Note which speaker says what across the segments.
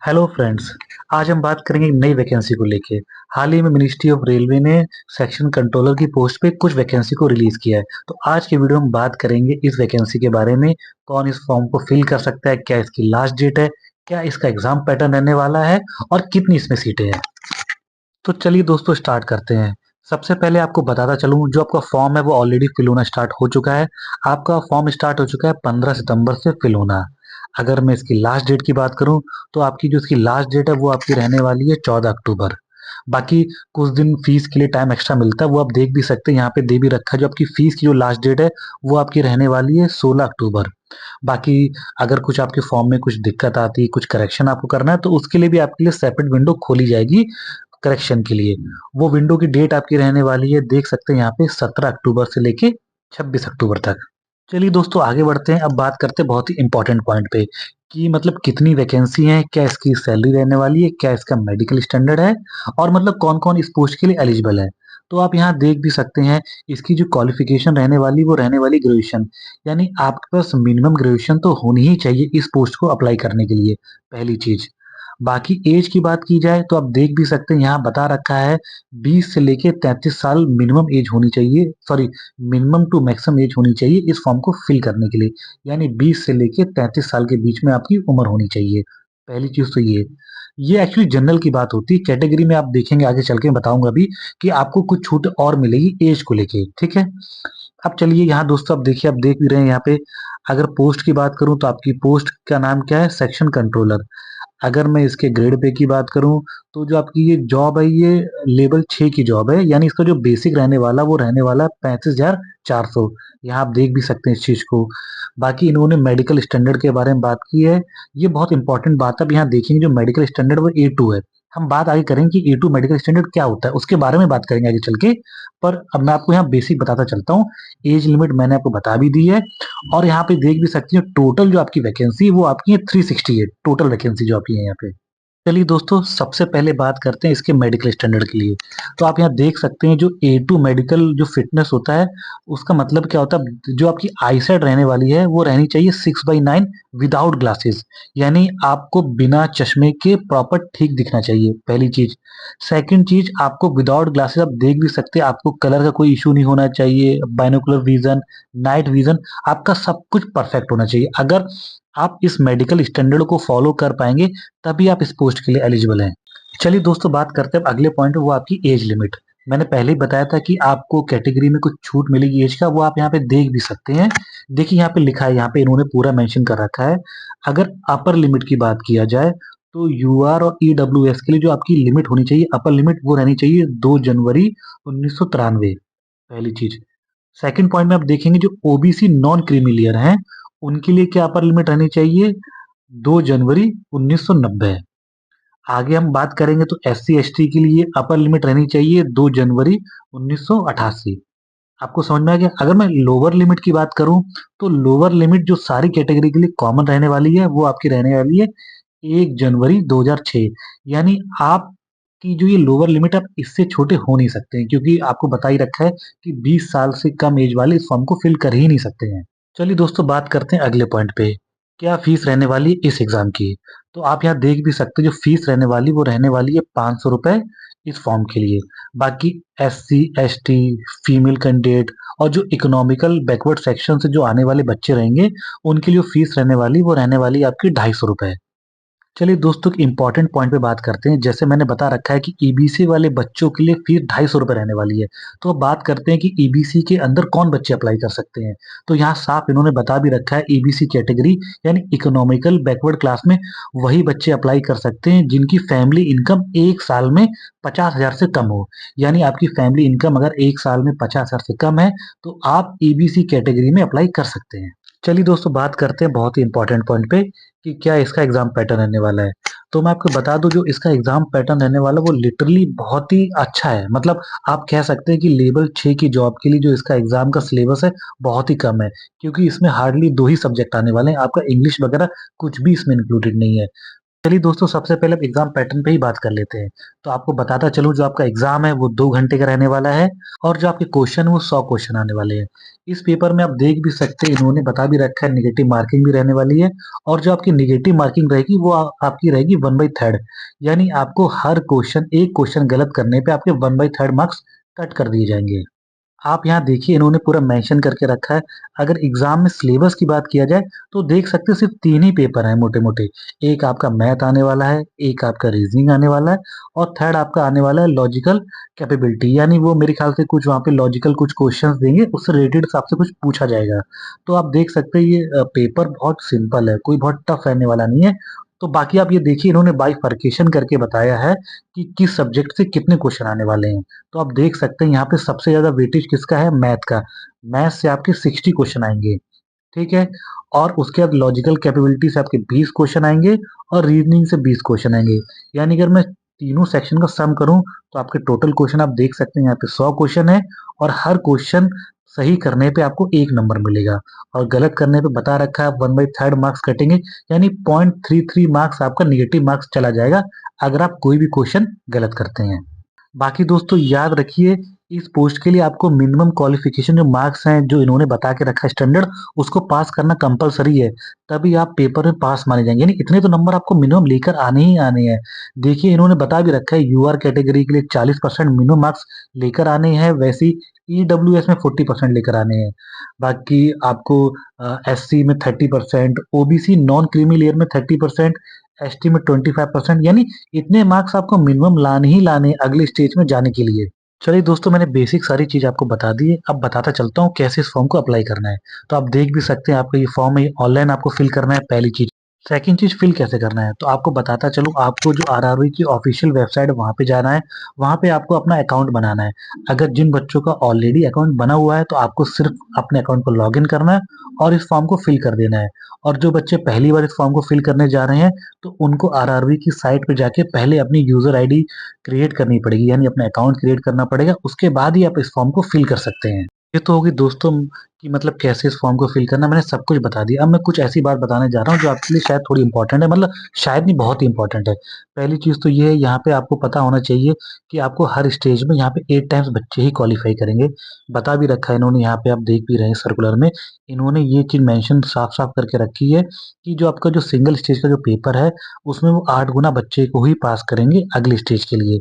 Speaker 1: Hello friends. आज हम बात करेंगे एक नई वैकेंसी को लेके। हाल ही में मिनिस्ट्री ऑफ रेलवे ने सेक्शन कंट्रोलर की पोस्ट पे कुछ वैकेंसी को रिलीज किया है। तो आज के वीडियो में बात करेंगे इस वैकेंसी के बारे में। कौन इस फॉर्म को फिल कर सकता है, क्या इसकी लास्ट डेट है, क्या इसका एग्जाम पैटर्न रहने वाला है और कितनी इसमें सीटें हैं। तो चलिए दोस्तों स्टार्ट करते हैं। सबसे पहले आपको बताता चलूं, जो आपका फॉर्म है वो ऑलरेडी फिल होना स्टार्ट हो चुका है। आपका फॉर्म स्टार्ट हो चुका है 15 सितंबर से फिल होना। अगर मैं इसकी लास्ट डेट की बात करूं तो आपकी जो इसकी लास्ट डेट है वो आपकी रहने वाली है 14 अक्टूबर। बाकी कुछ दिन फीस के लिए टाइम एक्स्ट्रा मिलता है, वो आप देख भी सकते हैं, यहाँ पे दे भी रखा है। जो आपकी फीस की जो लास्ट डेट है वो आपकी रहने वाली है 16 अक्टूबर। बाकी अगर कुछ आपके फॉर्म में कुछ दिक्कत आती है, कुछ करेक्शन आपको करना है, तो उसके लिए भी आपके लिए सेपरेट विंडो खोली जाएगी करेक्शन के लिए। वो विंडो की डेट आपकी रहने वाली है, देख सकते हैं यहाँ पे 17 अक्टूबर से लेके 26 अक्टूबर तक। चलिए दोस्तों आगे बढ़ते हैं। अब बात करते हैं बहुत ही इंपॉर्टेंट पॉइंट पे कि मतलब कितनी वैकेंसी है, क्या इसकी सैलरी रहने वाली है, क्या इसका मेडिकल स्टैंडर्ड है और मतलब कौन कौन इस पोस्ट के लिए एलिजिबल है। तो आप यहाँ देख भी सकते हैं, इसकी जो क्वालिफिकेशन रहने वाली वो रहने वाली ग्रेजुएशन। यानी आपके पास मिनिमम ग्रेजुएशन तो होनी ही चाहिए इस पोस्ट को अप्लाई करने के लिए, पहली चीज। बाकी एज की बात की जाए तो आप देख भी सकते हैं, यहाँ बता रखा है 20 से लेके 33 साल मिनिमम एज होनी चाहिए, sorry minimum to maximum age होनी चाहिए इस फॉर्म को फिल करने के लिए। यानी 20 से लेके 33 साल के बीच में आपकी उम्र होनी चाहिए। पहली चीज तो ये एक्चुअली जनरल की बात होती है। कैटेगरी में आप देखेंगे आगे चल के, मैं बताऊंगा अभी कि आपको कुछ छूट और मिलेगी एज को लेके, ठीक है। अब चलिए यहाँ दोस्तों, आप देखिए, आप देख भी रहे हैं यहाँ पे। अगर पोस्ट की बात करूं तो आपकी पोस्ट का नाम क्या है, सेक्शन कंट्रोलर। अगर मैं इसके ग्रेड पे की बात करूं तो जो आपकी ये जॉब है ये लेवल 6 की जॉब है। यानी इसका जो बेसिक रहने वाला वो रहने वाला 35,400। यहाँ आप देख भी सकते हैं इस चीज को। बाकी इन्होंने मेडिकल स्टैंडर्ड के बारे में बात की है। ये बहुत इंपॉर्टेंट बात है। अब यहाँ देखेंगे जो मेडिकल स्टैंडर्ड वो A2 है। हम बात आगे करेंगे कि A2 मेडिकल स्टैंडर्ड क्या होता है, उसके बारे में बात करेंगे आगे चल के। पर अब मैं आपको यहाँ बेसिक बताता चलता हूँ। एज लिमिट मैंने आपको बता भी दी है। और यहाँ पे देख भी सकते हैं टोटल जो आपकी वैकेंसी है वो आपकी है 368 टोटल वैकेंसी जो आपकी है यहाँ पे। चलिए दोस्तों सबसे पहले बात करते हैं इसके मेडिकल स्टैंडर्ड के लिए। तो आप यहाँ देख सकते हैं जो A2 मेडिकल जो फिटनेस होता है, उसका मतलब क्या होता है, जो आपकी आईसाइट रहने वाली है वो रहनी चाहिए 6/9 विदाउट ग्लासेस। यानी आपको बिना चश्मे के प्रॉपर ठीक दिखना चाहिए, पहली चीज। सेकंड चीज, आपको विदाउट ग्लासेस आप देख भी सकते हैं, आपको कलर का कोई इशू नहीं होना चाहिए, बाइनोकुलर विजन, नाइट विजन, आपका सब कुछ परफेक्ट होना चाहिए। अगर आप इस मेडिकल स्टैंडर्ड को फॉलो कर पाएंगे तभी आप इस पोस्ट के लिए एलिजिबल हैं। चलिए दोस्तों बात करते हैं अब अगले पॉइंट, वो आपकी एज लिमिट। मैंने पहले ही बताया था कि आपको कैटेगरी में कुछ छूट मिलेगी एज का, वो आप यहाँ पे देख भी सकते हैं। देखिए यहाँ पे लिखा है, यहाँ पे इन्होंने पूरा मेंशन कर रखा है। अगर अपर लिमिट की बात किया जाए तो यूआर और ईडब्ल्यूएस के लिए जो आपकी लिमिट होनी चाहिए, अपर लिमिट, वो रहनी चाहिए 2 जनवरी 1993, पहली चीज। सेकंड पॉइंट में आप देखेंगे जो ओबीसी नॉन क्रीमिलियर हैं उनके लिए क्या अपर लिमिट रहनी चाहिए, 2 जनवरी 1990। आगे हम बात करेंगे तो एस सी एस टी के लिए अपर लिमिट रहनी चाहिए 2 जनवरी 1988। आपको समझ में आ गया। अगर मैं लोअर लिमिट की बात करूं तो लोअर लिमिट जो सारी कैटेगरी के लिए कॉमन रहने वाली है वो आपकी रहने वाली है 1 जनवरी 2006। यानी आपकी जो ये लोअर लिमिट, आप इससे छोटे हो नहीं सकते हैं, क्योंकि आपको बता ही रखा है कि 20 साल से कम एज वाले इस फॉर्म को फिल कर ही नहीं सकते हैं। चलिए दोस्तों बात करते हैं अगले पॉइंट पे, क्या फीस रहने वाली है इस एग्जाम की। तो आप यहाँ देख भी सकते हैं जो फीस रहने वाली वो रहने वाली है 500 रुपए इस फॉर्म के लिए। बाकी SC ST, फीमेल कैंडिडेट और जो इकोनॉमिकल बैकवर्ड सेक्शन से जो आने वाले बच्चे रहेंगे उनके लिए फीस रहने वाली वो रहने वाली है आपकी 250 रुपए। चलिए दोस्तों एक इंपॉर्टेंट पॉइंट पे बात करते हैं। जैसे मैंने बता रखा है कि ईबीसी वाले बच्चों के लिए फीस 250 रुपए रहने वाली है। तो अब बात करते हैं कि ईबीसी के अंदर कौन बच्चे अप्लाई कर सकते हैं। तो यहाँ साफ इन्होंने बता भी रखा है, ईबीसी कैटेगरी यानी इकोनॉमिकल बैकवर्ड क्लास में वही बच्चे अप्लाई कर सकते हैं जिनकी फैमिली इनकम एक साल में 50,000 से कम हो। यानी आपकी फैमिली इनकम अगर एक साल में 50,000 से कम है तो आप ईबीसी कैटेगरी में अप्लाई कर सकते हैं। चलिए दोस्तों बात करते हैं बहुत ही इंपॉर्टेंट पॉइंट पे कि क्या इसका एग्जाम पैटर्न रहने वाला है। तो मैं आपको बता दूं जो इसका एग्जाम पैटर्न रहने वाला है वो लिटरली बहुत ही अच्छा है। मतलब आप कह सकते हैं कि लेवल 6 की जॉब के लिए जो इसका एग्जाम का सिलेबस है बहुत ही कम है, क्योंकि इसमें हार्डली 2 ही सब्जेक्ट आने वाले हैं। आपका इंग्लिश वगैरह कुछ भी इसमें इंक्लूडेड नहीं है। चलिए दोस्तों, सबसे पहले अब एग्ज़ाम पैटर्न पे ही बात कर लेते हैं। तो आपको बताता चलूँ, जो आपका एग्ज़ाम है वो 2 घंटे का रहने वाला है और जो आपके क्वेश्चन है वो 100 क्वेश्चन आने वाले हैं। इस पेपर में आप देख भी सकते हैं, इन्होंने बता भी रखा है नेगेटिव मार्किंग भी रहने वाली है और जो आपकी नेगेटिव मार्किंग रहेगी वो आपकी रहेगी 1/3, यानी आपको हर क्वेश्चन, एक क्वेश्चन गलत करने पे आपके 1/3 मार्क्स कट कर दिए जाएँगे। आप यहाँ देखिए, इन्होंने पूरा मेंशन करके रखा है। अगर एग्ज़ाम में सिलेबस की बात किया जाए, तो देख सकते हैं सिर्फ़ 3 ही पेपर हैं मोटे-मोटे। एक आपका मैथ आने वाला है, एक आपका रीज़निंग आने वाला है और थर्ड आपका आने वाला है लॉजिकल कैपेबिलिटी, यानी वो मेरे ख़्याल से कुछ वहाँ पे लॉजिकल कुछ क्वेश्चन्स देंगे, उससे रिलेटेड आपसे कुछ पूछा जाएगा। तो आप देख सकते हैं ये पेपर बहुत सिंपल है, कोई बहुत टफ़ रहने वाला नहीं है। तो बाकी आप ये देखिए, इन्होंने बाइफरकेशन करके बताया है कि किस सब्जेक्ट से कितने क्वेश्चन आने वाले हैं। तो आप देख सकते हैं यहाँ पे सबसे ज़्यादा वेटेज किसका है, मैथ का। मैथ से आपके 60 क्वेश्चन आएँगे, ठीक है? और उसके बाद लॉजिकल कैपेबिलिटी से आपके 20 क्वेश्चन आएँगे और रीज़निंग से 20 क्वेश्चन आएँगे। यानी अगर मैं तीनों सेक्शन का सम करूँ, तो आपके टोटल क्वेश्चन आप देख सकते हैं यहाँ पे 100 क्वेश्चन है और हर क्वेश्चन सही करने पे आपको 1 नंबर मिलेगा और गलत करने पे बता रखा है 1/3 मार्क्स कटेंगे, यानी 0.33 मार्क्स आपका नेगेटिव मार्क्स चला जाएगा, अगर आप कोई भी क्वेश्चन गलत करते हैं। बाकी दोस्तों याद रखिए, इस पोस्ट के लिए आपको मिनिमम क्वालिफिकेशन जो मार्क्स हैं, जो इन्होंने बता के रखा है स्टैंडर्ड, उसको पास करना कंपल्सरी है। तभी आप पेपर में पास माने जाएँगे, यानी इतने तो नंबर आपको मिनिमम लेकर आने ही आने हैं। देखिए, इन्होंने बता भी रखा है यूआर कैटेगरी के लिए 40% मिनिमम मार्क्स लेकर आने हैं, वैसे ही ईडब्ल्यूएस में 40% लेकर आने हैं। बाकी आपको एससी में 30%, ओबीसी नॉन क्रीमी लेयर में 30%, एसटी में 25%, यानी इतने मार्क्स आपको मिनिमम लाने ही लाने हैं अगले स्टेज में जाने के लिए। चलिए दोस्तों, मैंने बेसिक सारी चीज़ आपको बता दी है, अब बताता चलता हूँ कैसे इस फॉर्म को अप्लाई करना है। तो आप देख भी सकते हैं, आपका ये फॉर्म है, ऑनलाइन आपको फिल करना है, पहली चीज़। सेकंड चीज़, फिल कैसे करना है, तो आपको बताता चलूँ, आपको जो आरआरबी की ऑफिशियल वेबसाइट है वहाँ पे जाना है, वहाँ पे आपको अपना अकाउंट बनाना है। अगर जिन बच्चों का ऑलरेडी अकाउंट बना हुआ है, तो आपको सिर्फ अपने अकाउंट को लॉगिन करना है और इस फॉर्म को फिल कर देना है। और जो बच्चे पहली बार इस फॉर्म को फिल करने जा रहे हैं, तो उनको आरआरबी की साइट पे जाके पहले अपनी यूज़र आईडी क्रिएट करनी पड़ेगी, यानी अपना अकाउंट क्रिएट करना पड़ेगा, उसके बाद ही आप इस फॉर्म को फिल कर सकते हैं। ये तो होगी दोस्तों कि मतलब कैसे इस फॉर्म को फिल करना है, मैंने सब कुछ बता दिया। अब मैं कुछ ऐसी बात बताने जा रहा हूँ जो आपके लिए शायद थोड़ी इम्पोर्टेंट है, मतलब शायद नहीं, बहुत ही इम्पोर्टेंट है। पहली चीज़ तो ये है, यहाँ पे आपको पता होना चाहिए कि आपको हर स्टेज में यहाँ पे 8 टाइम्स बच्चे ही क्वालीफाई करेंगे। बता भी रखा है इन्होंने, यहाँ पे आप देख भी रहे हैं सर्कुलर में, इन्होंने ये चीज़ मेंशन साफ-साफ करके रखी है कि जो आपका जो सिंगल स्टेज का जो पेपर है, उसमें वो 8 गुना बच्चे को ही पास करेंगे अगले स्टेज के लिए,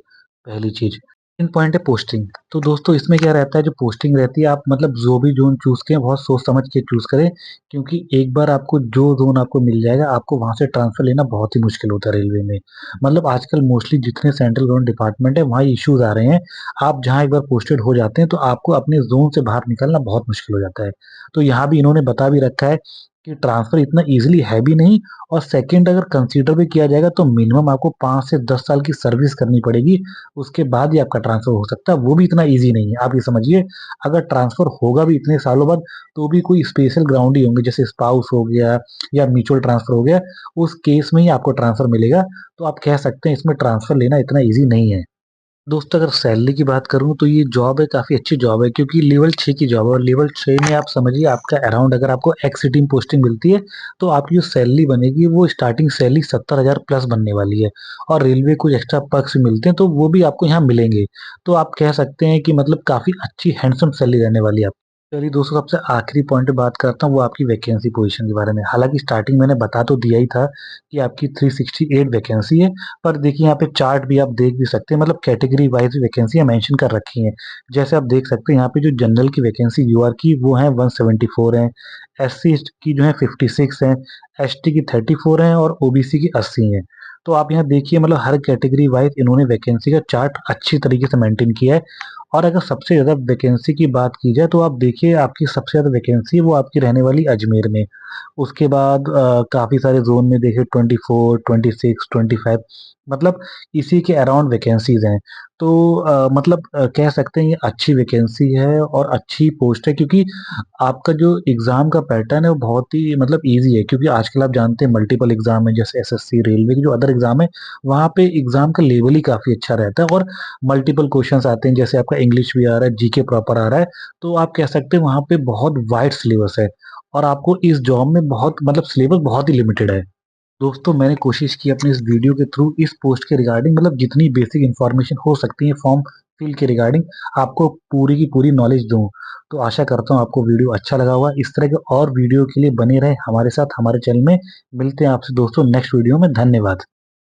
Speaker 1: पहली चीज़। सेकंड पॉइंट है पोस्टिंग। तो दोस्तों इसमें क्या रहता है, जो पोस्टिंग रहती है, आप मतलब जो भी ज़ोन चूज़ करें बहुत सोच समझ के चूज़ करें, क्योंकि एक बार आपको जो ज़ोन आपको मिल जाएगा, आपको वहाँ से ट्रांसफ़र लेना बहुत ही मुश्किल होता है रेलवे में। मतलब आजकल मोस्टली जितने सेंट्रल गवर्नमेंट डिपार्टमेंट है, वहाँ इश्यूज़ आ रहे हैं। आप जहाँ एक बार पोस्टेड हो जाते हैं, तो आपको अपने ज़ोन से बाहर निकलना बहुत मुश्किल हो जाता है। तो यहाँ भी इन्होंने बता भी रखा है कि ट्रांसफ़र इतना ईज़िली है भी नहीं, और सेकंड अगर कंसीडर भी किया जाएगा, तो मिनिमम आपको 5 से 10 साल की सर्विस करनी पड़ेगी, उसके बाद ही आपका ट्रांसफ़र हो सकता है, वो भी इतना ईज़ी नहीं है। आप ये समझिए, अगर ट्रांसफ़र होगा भी इतने सालों बाद, तो भी कोई स्पेशल ग्राउंड ही होंगे, जैसे स्पाउस हो गया या म्यूचुअल ट्रांसफ़र हो गया, उस केस में ही आपको ट्रांसफ़र मिलेगा। तो आप कह सकते हैं इसमें ट्रांसफ़र लेना इतना ईज़ी नहीं है। दोस्तों अगर सैलरी की बात करूँ, तो ये जॉब है, काफ़ी अच्छी जॉब है, क्योंकि लेवल 6 की जॉब है और लेवल 6 में आप समझिए आपका अराउंड, अगर आपको एक्स सिटिंग पोस्टिंग मिलती है, तो आपकी जो सैलरी बनेगी वो स्टार्टिंग सैलरी 70,000 प्लस बनने वाली है और रेलवे कुछ एक्स्ट्रा पर्क्स भी मिलते हैं, तो वो भी आपको यहाँ मिलेंगे। तो आप कह सकते हैं कि मतलब काफ़ी अच्छी हैंडसम सैलरी रहने वाली है। चलिए दोस्तों, सबसे आखिरी पॉइंट पे बात करता हूँ, वो आपकी वैकेंसी पोजीशन के बारे में। हालाँकि स्टार्टिंग मैंने बता तो दिया ही था कि आपकी 368 वैकेंसी है, पर देखिए यहाँ पे चार्ट भी आप देख भी सकते हैं, मतलब कैटेगरी वाइज़ वैकेंसियाँ मेंशन कर रखी हैं। जैसे आप देख सकते हैं यहाँ पे जो जनरल की वैकेंसी यूआर की वो है 174 हैं, एससी की जो है 56 हैं, एसटी की 34 हैं और ओबीसी की 80 हैं। तो आप यहाँ देखिए, मतलब हर कैटेगरी वाइज़ इन्होंने वैकेंसी का चार्ट अच्छी तरीके से मेंटेन किया है। और अगर सबसे ज़्यादा वैकेंसी की बात की जाए, तो आप देखिए आपकी सबसे ज़्यादा वैकेंसी है वो आपकी रहने वाली अजमेर में। उसके बाद काफ़ी सारे ज़ोन में देखिए 24, 26, 25, मतलब इसी के अराउंड वैकेंसीज़ हैं। तो मतलब कह सकते हैं ये अच्छी वैकेंसी है और अच्छी पोस्ट है, क्योंकि आपका जो एग्ज़ाम का पैटर्न है वो बहुत ही मतलब ईज़ी है, क्योंकि आजकल आप जानते हैं मल्टीपल एग्ज़ाम है, जैसे एसएससी, रेलवे के जो अदर एग्ज़ाम है, वहाँ पे एग्ज़ाम का लेवल ही काफ़ी अच्छा रहता है और मल्टीपल क्वेश्चंस आते हैं, जैसे आपका इंग्लिश भी आ रहा है, जीके प्रॉपर आ रहा है, तो आप कह सकते हैं वहाँ पे बहुत वाइड सिलेबस है और आपको इस जॉब में बहुत मतलब सिलेबस बहुत ही लिमिटेड है। दोस्तों मैंने कोशिश की अपने इस वीडियो के थ्रू इस पोस्ट के रिगार्डिंग मतलब जितनी बेसिक इन्फॉर्मेशन हो सकती है फॉर्म फिल के रिगार्डिंग आपको पूरी की पूरी नॉलेज दूँ। तो आशा करता हूँ आपको वीडियो अच्छा लगा होगा। इस तरह के और वीडियो के लिए बने रहें हमारे साथ हमारे चैनल में। मिलते हैं आपसे दोस्तों नेक्स्ट वीडियो में। धन्यवाद।